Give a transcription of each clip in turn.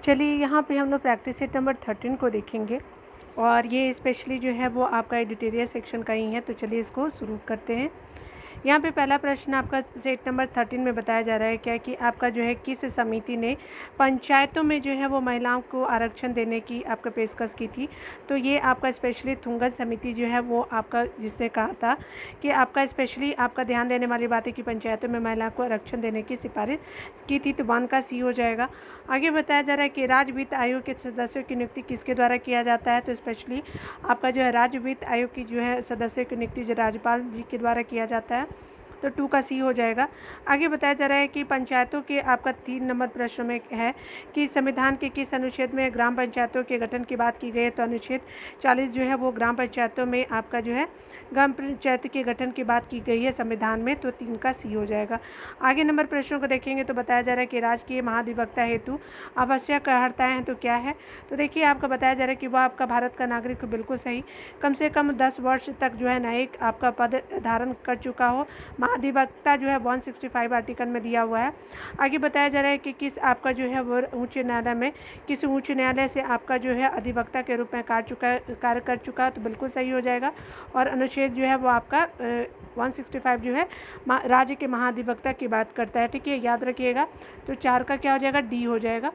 चलिए यहाँ पे हम लोग प्रैक्टिस सेट नंबर 13 को देखेंगे और ये स्पेशली जो है वो आपका एडिटोरियल सेक्शन का ही है। तो चलिए इसको शुरू करते हैं। यहाँ पे पहला प्रश्न आपका सेट नंबर 13 में बताया जा रहा है क्या कि आपका जो है किस समिति ने पंचायतों में जो है वो महिलाओं को आरक्षण देने की आपका पेशकश की थी। तो ये आपका स्पेशली थुंगन समिति जो है वो आपका जिसने कहा था कि आपका स्पेशली आपका ध्यान देने वाली बात है कि पंचायतों में महिलाओं को आरक्षण देने की सिफारिश की थी। तो 1 का सी हो जाएगा। आगे बताया जा रहा है कि राज्य वित्त आयोग के सदस्यों की नियुक्ति किसके द्वारा किया जाता है। तो स्पेशली आपका जो है राज्य वित्त आयोग की जो है सदस्यों की नियुक्ति जो राज्यपाल जी के द्वारा किया जाता है। तो 2 का सी हो जाएगा। आगे बताया जा रहा है कि पंचायतों के आपका 3 नंबर प्रश्न में है कि संविधान के किस अनुच्छेद में ग्राम पंचायतों के गठन की बात की गई है। तो अनुच्छेद 40 जो है वो ग्राम पंचायतों में आपका जो है ग्राम पंचायत के गठन की बात की गई है संविधान में। तो 3 का सी हो जाएगा। आगे नंबर प्रश्नों को देखेंगे तो बताया जा रहा है कि राजकीय महाधिवक्ता हेतु आवश्यक अर्हताएँ हैं। तो क्या है। तो देखिए आपका बताया जा रहा है कि वह आपका भारत का नागरिक हो। बिल्कुल सही। कम से कम 10 वर्ष तक जो है न्यायिक आपका पद धारण कर चुका हो। महाधिवक्ता जो है 165 आर्टिकल में दिया हुआ है। आगे बताया जा रहा है कि किस आपका जो है वो उच्च न्यायालय में किस उच्च न्यायालय से आपका जो है अधिवक्ता के रूप में कार्य कर चुका है। तो बिल्कुल सही हो जाएगा। और अनुच्छेद जो है वो आपका 165 जो है राज्य के महाधिवक्ता की बात करता है। ठीक है, याद रखिएगा। तो 4 का क्या हो जाएगा, डी हो जाएगा।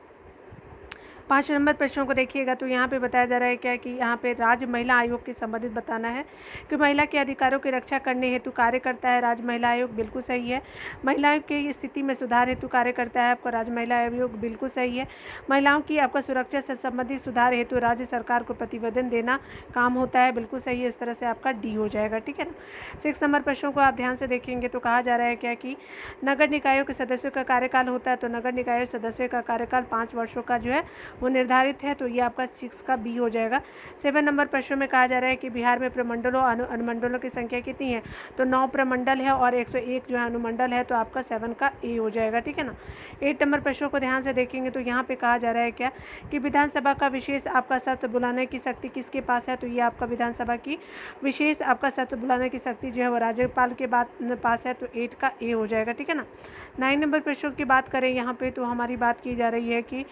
5 नंबर प्रश्नों को देखिएगा तो यहाँ पे बताया जा रहा है क्या कि यहाँ पे राज्य महिला आयोग के संबंधित बताना है कि महिला के अधिकारों की रक्षा करने हेतु कार्य करता है राज्य महिला आयोग। बिल्कुल सही है। महिलाओं की स्थिति में सुधार हेतु कार्य करता है आपका राज्य महिला आयोग। बिल्कुल सही है। महिलाओं की आपका सुरक्षा से संबंधित सुधार हेतु राज्य सरकार को प्रतिवेदन देना काम होता है। बिल्कुल सही है। इस तरह से आपका डी हो जाएगा। ठीक है ना। 6 नंबर प्रश्नों को आप ध्यान से देखेंगे तो कहा जा रहा है क्या कि नगर निकायों के सदस्यों का कार्यकाल होता है। तो नगर निकायों सदस्यों का कार्यकाल 5 वर्षों का जो है वो निर्धारित है। तो ये आपका 6 का बी हो जाएगा। 7 नंबर प्रश्न में कहा जा रहा है कि बिहार में प्रमंडलों अनुमंडलों की संख्या कितनी है। तो 9 प्रमंडल है और 101 जो है अनुमंडल है। तो आपका 7 का ए हो जाएगा। ठीक है ना। 8 नंबर प्रश्नों को ध्यान से देखेंगे तो यहाँ पे कहा जा रहा है क्या कि विधानसभा का विशेष आपका सत्र बुलाने की शक्ति किसके पास है। तो ये आपका विधानसभा की विशेष आपका सत्र बुलाने की शक्ति जो है वो राज्यपाल के पास है। तो 8 का ए हो जाएगा। ठीक है ना। 9 नंबर प्रश्नों की बात करें यहाँ पे तो हमारी बात की जा रही है कि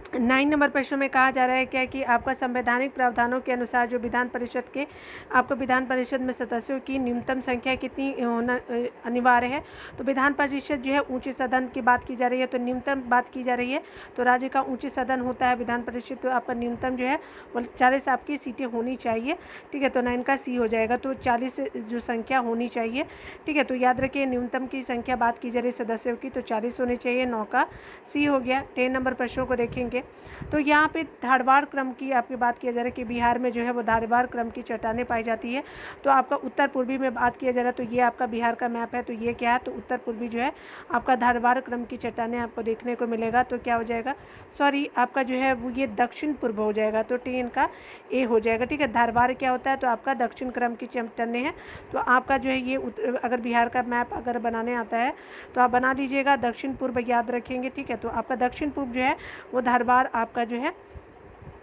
9 नंबर प्रश्न में कहा जा रहा है क्या कि आपका संवैधानिक प्रावधानों के अनुसार जो विधान परिषद के आपको विधान परिषद में सदस्यों की न्यूनतम संख्या कितनी होना अनिवार्य है। तो विधान परिषद जो है ऊंचे सदन की बात की जा रही है। तो न्यूनतम बात की जा रही है। तो राज्य का ऊंचे सदन होता है विधान परिषद। तो आपका न्यूनतम जो है वो 40 आपकी सीटें होनी चाहिए। ठीक है। तो 9 का सी हो जाएगा। तो 40 जो संख्या होनी चाहिए। ठीक है। तो याद रखिए न्यूनतम की संख्या बात की जा रही है सदस्यों की तो 40 होनी चाहिए। 9 का सी हो गया। 10 नंबर प्रश्नों को देखेंगे तो यहाँ पे धारवाड़ क्रम की आपकी बात किया जा रहा है कि बिहार में जो है वो धारवाड़ क्रम की चट्टानें पाई जाती है। तो आपका उत्तर पूर्वी में बात किया जा रहा है। तो ये आपका बिहार का मैप है। तो ये क्या है, तो उत्तर पूर्वी जो है आपका धारवाड़ क्रम की चट्टानें आपको देखने को मिलेगा। तो क्या हो जाएगा, सॉरी आपका जो है वो ये दक्षिण पूर्व हो जाएगा। तो 10 का ए हो जाएगा। ठीक है। धारवाड़ क्या होता है, तो आपका दक्षिण क्रम की चट्टानें हैं। तो आपका जो है ये अगर बिहार का मैप अगर बनाने आता है तो आप बना लीजिएगा दक्षिण पूर्व याद रखेंगे। ठीक है। तो आपका दक्षिण पूर्व जो है वो धारवाड़ आपका जो है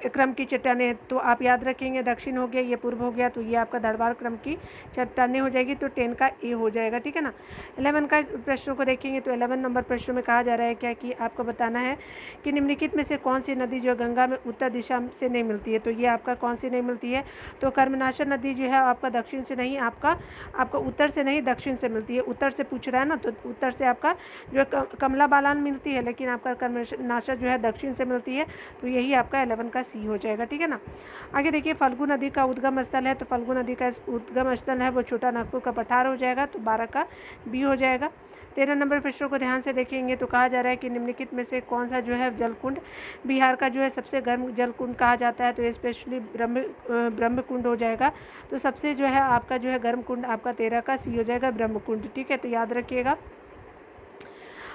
क्रम की चट्टानें। तो आप याद रखेंगे दक्षिण हो गया, ये पूर्व हो गया। तो ये आपका धारवाड़ क्रम की चट्टानें हो जाएगी। तो 10 का ए हो जाएगा। ठीक है ना। 11 का प्रश्नों को देखेंगे तो 11 नंबर प्रश्न में कहा जा रहा है क्या कि आपको बताना है कि निम्नलिखित में से कौन सी नदी जो गंगा में उत्तर दिशा से नहीं मिलती है। तो ये आपका कौन सी नहीं मिलती है, तो कर्मनाशा नदी जो है आपका दक्षिण से नहीं, आपका उत्तर से नहीं दक्षिण से मिलती है। उत्तर से पूछ रहा है ना, तो उत्तर से आपका जो है कमला बालान मिलती है, लेकिन आपका कर्मनाशा जो है दक्षिण से मिलती है। तो यही आपका 11 का सी हो जाएगा। ठीक है ना। आगे देखिए फल्गु नदी का उद्गम स्थल है। तो फल्गु नदी का उद्गम स्थल है वो छोटा नागपुर का पठार हो जाएगा। तो 12 का बी हो जाएगा। 13 नंबर प्रश्नों को ध्यान से देखेंगे तो कहा जा रहा है कि निम्नलिखित में से कौन सा जो है जलकुंड बिहार का जो है सबसे गर्म जलकुंड कहा जाता है। तो स्पेशली ब्रह्मकुंड हो जाएगा। तो सबसे जो है आपका जो है गर्म कुंड आपका 13 का सी हो जाएगा ब्रह्मकुंड। ठीक है। तो याद रखिएगा।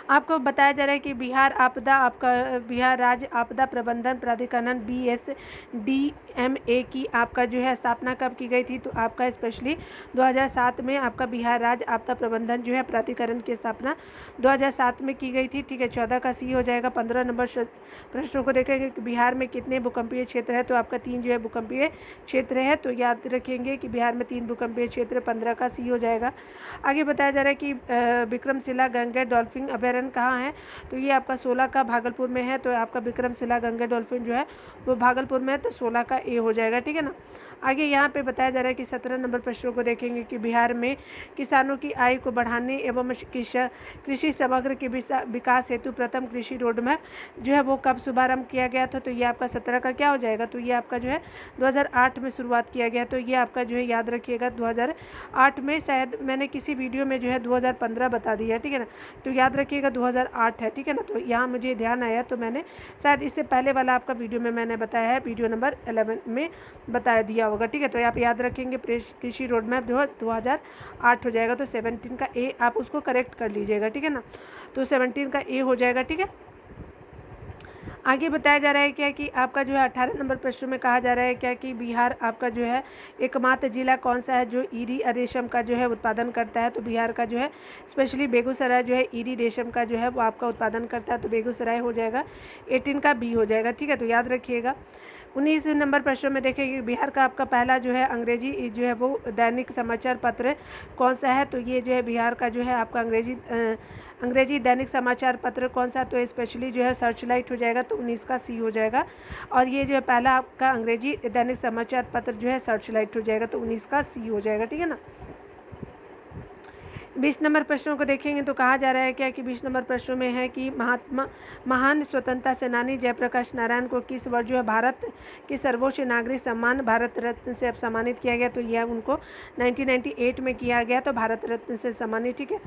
आपको बताया जा रहा है कि बिहार राज्य आपदा प्रबंधन प्राधिकरण BSDMA की आपका जो है स्थापना कब की गई थी। तो आपका स्पेशली 2007 में आपका बिहार राज्य आपदा प्रबंधन जो है प्राधिकरण की स्थापना 2007 में की गई थी। ठीक है। 14 का सी हो जाएगा। 15 नंबर प्रश्नों को देखेंगे कि बिहार में कितने भूकंपीय क्षेत्र है। तो आपका 3 जो है भूकंपीय क्षेत्र है। तो याद रखेंगे कि बिहार में 3 भूकंपीय क्षेत्र। 15 का सी हो जाएगा। आगे बताया जा रहा है कि विक्रमशिला गंगा डॉल्फिन अभयारण्य अभ्यारण्य कहाँ है, तो ये आपका 16 का भागलपुर में है। तो आपका विक्रमशिला गंगा डॉल्फिन जो है वो भागलपुर में है, तो 16 का ए हो जाएगा, ठीक है ना। आगे यहाँ पे बताया जा रहा है कि 17 नंबर प्रश्नों को देखेंगे कि बिहार में किसानों की आय को बढ़ाने एवं कृषि समग्र के विकास हेतु प्रथम कृषि रोड मैप जो है वो कब शुभारंभ किया गया था, तो ये आपका 17 का क्या हो जाएगा, तो ये आपका जो है 2008 में शुरुआत किया गया। तो ये आपका जो है याद रखिएगा 2008 में, शायद मैंने किसी वीडियो में जो है 2015 बता दिया, ठीक है ना, तो याद रखिएगा 2008 है, ठीक है ना। तो यहाँ मुझे ध्यान आया तो मैंने शायद इससे पहले वाला आपका वीडियो में मैंने बताया है, वीडियो नंबर 11 में बता दिया होगा, ठीक है। तो आप याद रखेंगे कृषि रोड मैप 2008 हो जाएगा। तो 17 का ए आप उसको करेक्ट कर लीजिएगा, ठीक है ना। तो 17 का ए हो जाएगा, ठीक है। आगे बताया जा रहा है क्या कि आपका जो है 18 नंबर प्रश्न में कहा जा रहा है क्या कि बिहार आपका जो है एकमात्र जिला कौन सा है जो ईरी रेशम का जो है उत्पादन करता है, तो बिहार का जो है स्पेशली बेगूसराय जो है ईरी रेशम का जो है वो आपका उत्पादन करता है, तो बेगूसराय हो जाएगा, 18 का बी हो जाएगा, ठीक है। तो याद रखिएगा 19 नंबर प्रश्न में देखेंगे बिहार का आपका पहला जो है अंग्रेजी जो है वो दैनिक समाचार पत्र कौन सा है, तो ये जो है बिहार का जो है आपका अंग्रेजी दैनिक समाचार पत्र कौन सा, तो स्पेशली जो है सर्चलाइट हो जाएगा, तो 19 का सी हो जाएगा। और ये जो है पहला आपका अंग्रेजी दैनिक समाचार पत्र जो है सर्चलाइट हो जाएगा, तो 19 का सी हो जाएगा, ठीक है ना। 20 नंबर प्रश्नों को देखेंगे तो कहा जा रहा है क्या कि 20 नंबर प्रश्नों में है कि महान स्वतंत्रता सेनानी जयप्रकाश नारायण को किस वर्ष जो है भारत के सर्वोच्च नागरिक सम्मान भारत रत्न से सम्मानित किया गया, तो यह उनको 1998 में किया गया, तो भारत रत्न से सम्मानित, ठीक है।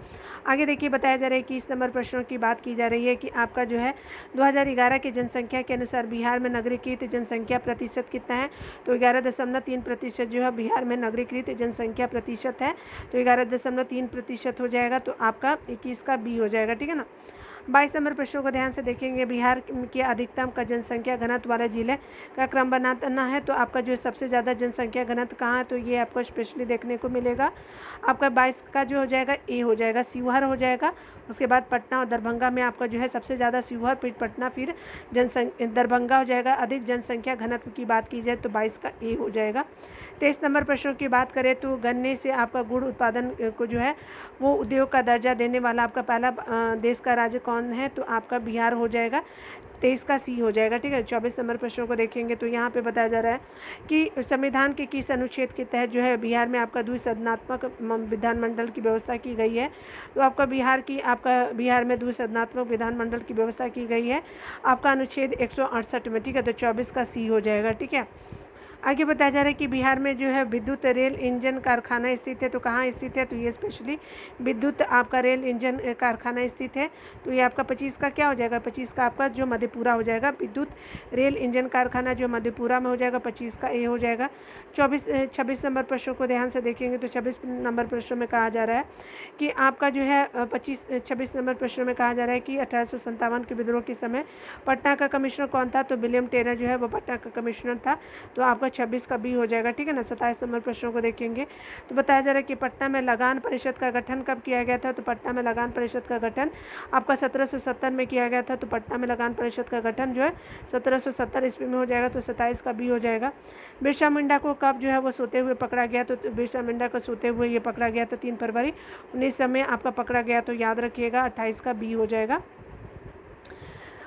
आगे देखिए बताया जा रहा है कि 20 नंबर प्रश्नों की बात की जा रही है कि आपका जो है 2011 की जनसंख्या के अनुसार बिहार में नगरीकृत जनसंख्या प्रतिशत कितना है, तो 11.3% जो है बिहार में नगरीकृत जनसंख्या प्रतिशत है, तो 11.3% हो जाएगा, तो आपका 21 का बी हो जाएगा, ठीक है ना। 22 नंबर प्रश्नों को ध्यान से देखेंगे बिहार के अधिकतम का जनसंख्या घनत्व वाले जिले का क्रम बनाना है, तो आपका जो सबसे ज़्यादा जनसंख्या घनत्व कहाँ है, तो ये आपको स्पेशली देखने को मिलेगा। आपका 22 का जो हो जाएगा ए हो जाएगा, शिवहर हो जाएगा, उसके बाद पटना और दरभंगा में आपका जो है सबसे ज़्यादा शिवहर, फिर पटना, फिर दरभंगा हो जाएगा। अधिक जनसंख्या घनत्व की बात की जाए तो 22 का ए हो जाएगा। 23 नंबर प्रश्नों की बात करें तो गन्ने से आपका गुड़ उत्पादन को जो है वो उद्योग का दर्जा देने वाला आपका पहला देश का राज्य कौन है, तो आपका बिहार हो जाएगा, 23 का सी हो जाएगा, ठीक है। 24 नंबर प्रश्नों को देखेंगे तो यहाँ पे बताया जा रहा है कि संविधान के किस अनुच्छेद के तहत जो है बिहार में आपका द्विसदनात्मक विधानमंडल की व्यवस्था की गई है, तो आपका बिहार में द्विसदनात्मक विधानमंडल की व्यवस्था की गई है आपका अनुच्छेद 168 में, ठीक है। तो 24 का सी हो जाएगा, ठीक है। आगे बताया जा रहा है कि बिहार में जो है विद्युत रेल इंजन कारखाना स्थित है, तो कहाँ स्थित है, तो ये स्पेशली विद्युत आपका रेल इंजन कारखाना स्थित है, तो ये आपका 25 का क्या हो जाएगा, 25 का आपका जो मधेपुरा हो जाएगा, विद्युत रेल इंजन कारखाना जो मधेपुरा में हो जाएगा, 25 का ए हो जाएगा। 26 नंबर प्रश्नों को ध्यान से देखेंगे तो 26 नंबर प्रश्नों में कहा जा रहा है कि आपका जो है 26 नंबर प्रश्नों में कहा जा रहा है कि 1857 के विद्रोह के समय पटना का कमिश्नर कौन था, तो विलियम टेलर जो है वो पटना का कमिश्नर था, तो आपका 26 का बी हो जाएगा, ठीक है ना। 27 नंबर प्रश्नों को देखेंगे तो बताया जा रहा है कि पटना में लगान परिषद का गठन कब किया गया था, तो पटना में लगान परिषद का गठन आपका 1770 में किया गया था, तो पटना में लगान परिषद का गठन जो है 1770 ईस्वी में हो जाएगा, तो 27 का बी हो जाएगा। बिरसा मुंडा को कब जो है वो सोते हुए पकड़ा गया, तो बिरसा मुंडा को सोते हुए ये पकड़ा गया था 3 फरवरी 1900 में आपका पकड़ा गया, तो याद रखिएगा 28 का बी हो जाएगा।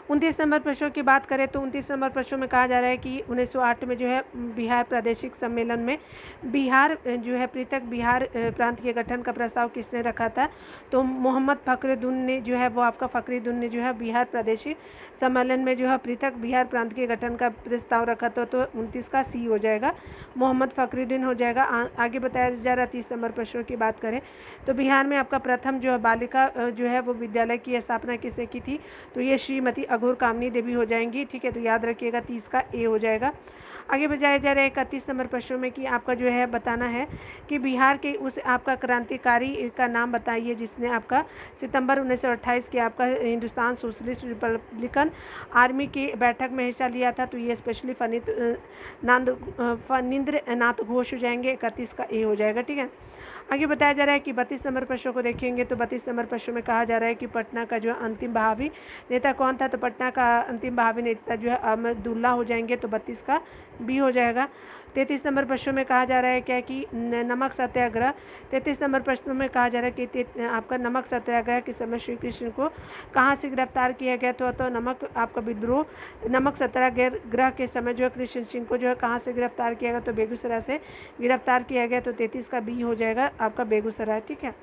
29 नंबर प्रश्नों की बात करें तो 29 नंबर प्रश्नों में कहा जा रहा है कि 1908 में जो है बिहार प्रादेशिक सम्मेलन में बिहार जो है पृथक बिहार प्रांत के गठन का प्रस्ताव किसने रखा था, तो मोहम्मद फखरुद्दीन ने जो है वो आपका फखरुद्दीन ने जो है बिहार प्रादेशिक सम्मेलन में जो है पृथक बिहार प्रांत के गठन का प्रस्ताव रखा था, तो 29 का सी हो जाएगा, मोहम्मद फखरुद्दीन हो जाएगा। आगे बताया जा रहा है 30 नंबर प्रश्नों की बात करें तो बिहार में आपका प्रथम जो है बालिका जो है वो विद्यालय की स्थापना किसने की थी, तो ये श्रीमती अघोर कामनी देवी हो जाएंगी, ठीक है। तो याद रखिएगा 30 का ए हो जाएगा। आगे बताया जा रहा है 31 नंबर प्रश्नों में कि आपका जो है बताना है कि बिहार के उस आपका क्रांतिकारी का नाम बताइए जिसने आपका सितंबर 1928 के आपका हिंदुस्तान सोशलिस्ट रिपब्लिकन आर्मी की बैठक में हिस्सा लिया था, तो ये स्पेशली फणींद्र नाथ घोष हो जाएंगे, 31 का ए हो जाएगा, ठीक है। आगे बताया जा रहा है कि 32 नंबर प्रश्न को देखेंगे तो 32 नंबर प्रश्न में कहा जा रहा है कि पटना का जो अंतिम भावी नेता कौन था। तो पटना का अंतिम भावी नेता जो है अहमदुल्ला हो जाएंगे, तो 32 का बी हो जाएगा। 33 नंबर प्रश्न में कहा जा रहा है क्या कि नमक सत्याग्रह। 33 नंबर प्रश्न में कहा जा रहा है कि आपका नमक सत्याग्रह के समय श्री कृष्ण को कहाँ से गिरफ्तार किया गया था। तो नमक आपका विद्रोह नमक सत्याग्रह के समय जो है कृष्ण सिंह को जो है कहाँ से गिरफ्तार किया गया, तो बेगूसराय से गिरफ्तार किया गया। तो 33 का बी हो जाएगा आपका बेगूसराय। ठीक है,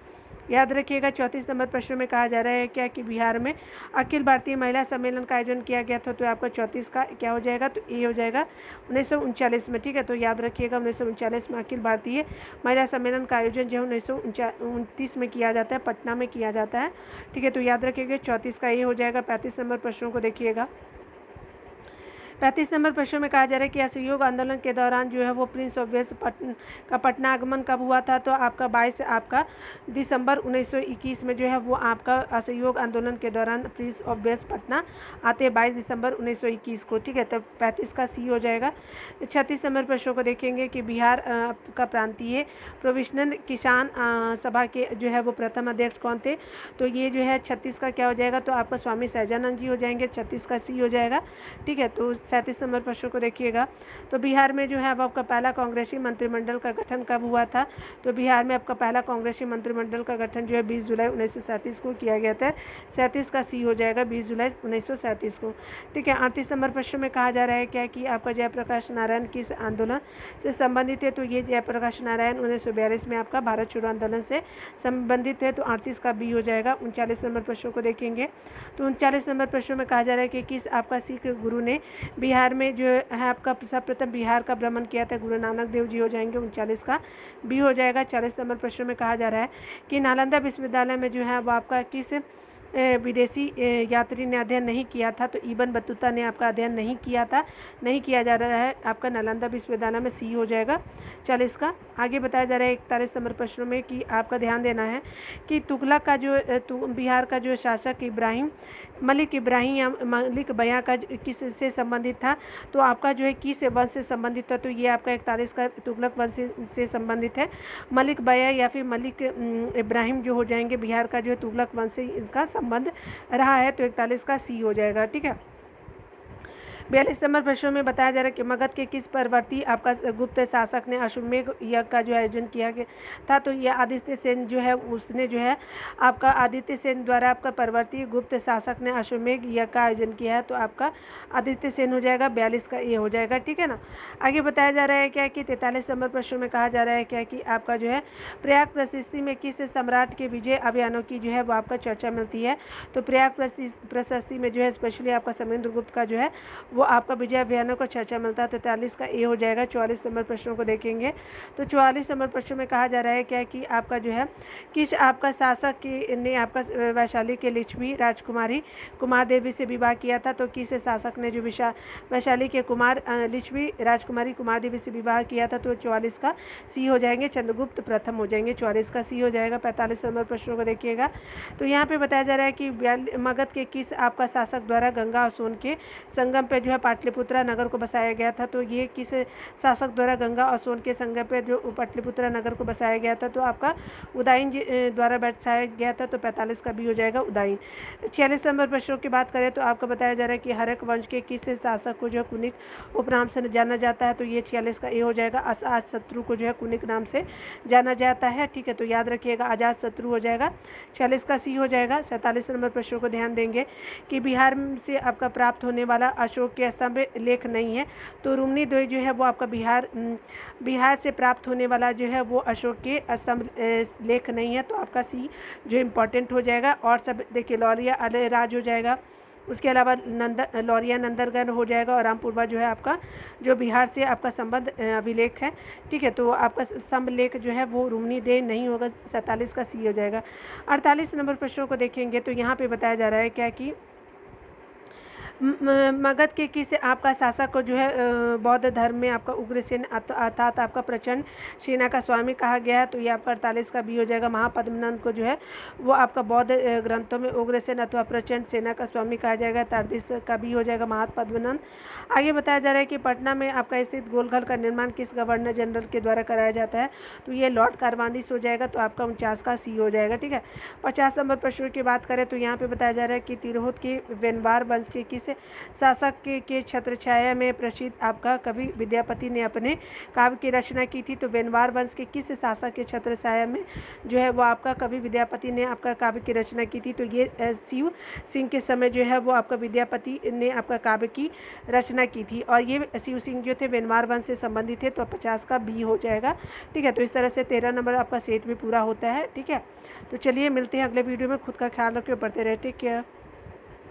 याद रखिएगा। 34 नंबर प्रश्न में कहा जा रहा है क्या कि बिहार में अखिल भारतीय महिला सम्मेलन का आयोजन किया गया था। तो आपका 34 का क्या हो जाएगा, तो ए हो जाएगा 1939 में। ठीक है, तो याद रखिएगा 1939 में अखिल भारतीय महिला सम्मेलन का आयोजन जो है 1929 में किया जाता है, पटना में किया जाता है। ठीक है, तो याद रखिएगा 34 का ए हो जाएगा। 35 नंबर प्रश्नों को देखिएगा। 35 नंबर प्रश्न में कहा जा रहा है कि असहयोग आंदोलन के दौरान जो है वो प्रिंस ऑफ वेल्स का पटना आगमन कब हुआ था। तो आपका 22 आपका दिसंबर 1921 में जो है वो आपका असहयोग आंदोलन के दौरान प्रिंस ऑफ वेल्स पटना आते हैं 22 दिसंबर 1921 को। ठीक है, तो 35 का सी हो जाएगा। 36 नंबर प्रश्नों को देखेंगे कि बिहार का प्रांतीय प्रोविजनल किसान सभा के जो है वो प्रथम अध्यक्ष कौन थे। तो ये जो है 36 का क्या हो जाएगा, तो आपका स्वामी सहजानंद जी हो जाएंगे। 36 का सी हो जाएगा। ठीक है, तो 37 नंबर प्रश्न को देखिएगा। तो बिहार में जो है वो आपका पहला कांग्रेसी मंत्रिमंडल का गठन कब हुआ था। तो बिहार में आपका पहला कांग्रेसी मंत्रिमंडल का गठन जो है 20 जुलाई 1937 को किया गया था। 37 का सी हो जाएगा 20 जुलाई 1937 को। ठीक है, 38 नंबर प्रश्न में कहा जा रहा है क्या कि आपका जयप्रकाश नारायण किस आंदोलन से संबंधित है। तो ये जयप्रकाश नारायण 1942 में आपका भारत छोड़ो आंदोलन से संबंधित है। तो 38 का बी हो जाएगा। 39 नंबर प्रश्नों को देखेंगे तो 39 नंबर प्रश्नों में कहा जा रहा है कि किस आपका सिख गुरु ने बिहार में जो है आपका सर्वप्रथम बिहार का भ्रमण किया था। गुरु नानक देव जी हो जाएंगे। 39 का बी हो जाएगा। 40 नंबर प्रश्न में कहा जा रहा है कि नालंदा विश्वविद्यालय में जो है वो आपका किस विदेशी यात्री ने अध्ययन नहीं किया था। तो इबन बतूता ने आपका अध्ययन नहीं किया था, नहीं किया जा रहा है आपका नालंदा विश्वविद्यालय में। सी हो जाएगा 40 का। आगे बताया जा रहा है 41 नंबर प्रश्नों में कि आपका ध्यान देना है कि तुगलक का जो बिहार का जो शासक मलिक इब्राहिम या मलिक बया का किस से संबंधित था। तो आपका जो है किस वंश से संबंधित था। तो ये आपका 41 का तुगलक वंश से संबंधित है। मलिक बया या फिर मलिक इब्राहिम जो हो जाएंगे बिहार का जो है तुगलक वंश से इसका संबंध रहा है। तो 41 का सी हो जाएगा। ठीक है, 42 नंबर प्रश्न में बताया जा रहा है कि मगध के किस परवर्ती आपका गुप्त शासक ने अश्वमेध यज्ञ का जो आयोजन किया गया था। तो ये आदित्य सेन जो है उसने जो है आपका आदित्य सेन द्वारा आपका परवर्ती गुप्त शासक ने अश्वमेध यज्ञ का आयोजन किया है। तो आपका आदित्य सेन हो जाएगा। 42 का ये हो जाएगा। ठीक है ना। आगे बताया जा रहा है क्या कि 43 नंबर प्रश्न में कहा जा रहा है क्या कि आपका जो है प्रयाग प्रशस्ति में किस सम्राट के विजय अभियानों की जो है वो आपका चर्चा मिलती है। तो प्रयाग प्रशस्ति में जो है स्पेशली आपका समुद्रगुप्त का जो है वो आपका विजय अभियानों का चर्चा मिलता है। तो 43 का ए हो जाएगा। 44 नंबर प्रश्नों को देखेंगे तो 44 नंबर प्रश्नों में कहा जा रहा है क्या कि आपका जो है किस आपका शासक ने आपका वैशाली के लिच्छवी राजकुमारी कुमार देवी से विवाह किया था। तो किस शासक ने जो वैशाली के लिच्छवी राजकुमारी कुमार देवी से विवाह किया था। तो 44 का सी हो जाएंगे। चंद्रगुप्त प्रथम हो जाएंगे। 44 का सी हो जाएगा। 45 नंबर प्रश्नों को देखिएगा तो यहाँ पे बताया जा रहा है कि मगध के किस आपका शासक द्वारा गंगा और सोन के संगम पे जो है पाटलिपुत्रा नगर को बसाया गया था। तो ये किस शासक द्वारा गंगा और सोन के संगम पे जो पाटलिपुत्रा नगर को बसाया गया था। तो आपका उदयन द्वारा बसाया गया था। तो 45 का भी हो जाएगा उदयन। 46 नंबर प्रश्नों की बात करें तो आपको बताया जा रहा है कि हरक वंश के किस शासक को जो है कुनिक उपनाम से जाना जाता है। तो ये 46 का ए हो जाएगा। अजात शत्रु को जो है कुनिक नाम से जाना जाता है। ठीक है, तो याद रखिएगा अजात शत्रु हो जाएगा। 46 का सी हो जाएगा। 47 नंबर प्रश्नों को ध्यान देंगे कि बिहार से आपका प्राप्त होने वाला अशोक के स्तंभ लेख नहीं है। तो रुमनी द्वय जो है वो आपका बिहार से प्राप्त होने वाला जो है वो अशोक के स्तंभ लेख नहीं है। तो आपका सी जो इम्पोर्टेंट हो जाएगा। और सब देखिए लौरिया अलेराज हो जाएगा। उसके अलावा लौरिया नंदरगढ़ हो जाएगा। और रामपुरवा जो है आपका जो बिहार से आपका संबंध अभिलेख है। ठीक है, तो आपका स्तंभ लेख जो है वो रुमनी दे नहीं होगा। 47 का सी हो जाएगा। 48 नंबर प्रश्नों को देखेंगे तो यहाँ पे बताया जा रहा है क्या कि मगध के किस आपका शासक को जो है बौद्ध धर्म में आपका उग्रसेन अर्थात आपका प्रचंड सेना का स्वामी कहा गया है, तो ये आपका 48 का बी हो जाएगा। महापद्मनंद को जो है वो आपका बौद्ध ग्रंथों में उग्रसेन अथवा प्रचंड सेना का स्वामी कहा जाएगा, 43 का बी हो जाएगा महापद्मनंद। आगे बताया जा रहा है कि पटना में आपका स्थित गोलघर का निर्माण किस गवर्नर जनरल के द्वारा कराया जाता है, तो ये लॉर्ड कार्नवालिस हो जाएगा, तो आपका 49 का सी हो जाएगा। ठीक है, 50 नंबर प्रश्न की बात करें तो यहाँ पे बताया जा रहा है कि तिरहुत के वेनवार वंश के किस शासक के छत्रछाया में प्रसिद्ध आपका कवि विद्यापति ने अपने काव्य की रचना की थी, तो वेनवार वंश के किस शासक के छत्रछाया में जो है वो आपका कवि विद्यापति ने आपका काव्य की रचना की थी, तो ये शिव सिंह के समय जो है वो आपका विद्यापति ने आपका काव्य की रचना की थी, और ये शिव सिंह जो थे वेनवार वंश से संबंधित थे, तो 50 का बी हो जाएगा। ठीक है, तो इस तरह से 13 नंबर आपका सेट में पूरा होता है। ठीक है, तो चलिए मिलते हैं अगले वीडियो में। खुद का ख्याल रखिए, पढ़ते रहे, टेक केयर।